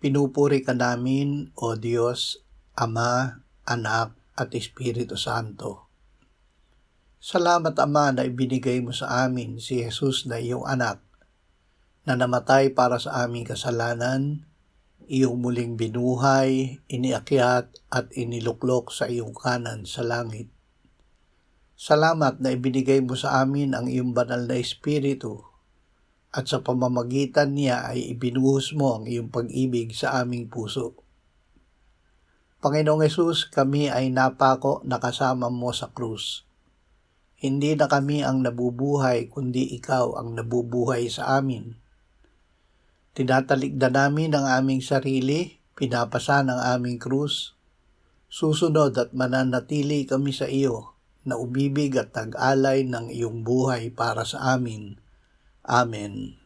Pinupuri ka namin, O Diyos, Ama, Anak, at Espiritu Santo. Salamat, Ama, na ibinigay mo sa amin si Jesus na iyong anak, na namatay para sa aming kasalanan, iyong muling binuhay, iniakyat at iniluklok sa iyong kanan sa langit. Salamat na ibinigay mo sa amin ang iyong banal na Espiritu, at sa pamamagitan niya ay ibinuhos mo ang iyong pag-ibig sa aming puso. Panginoong Hesus, kami ay napako na kasama mo sa krus. Hindi na kami ang nabubuhay, kundi ikaw ang nabubuhay sa amin. Tinatalikdan namin ang aming sarili, pinapasan ang aming krus. Susunod at mananatili kami sa iyo, na umibig at nag-alay ng iyong buhay para sa amin. Amen.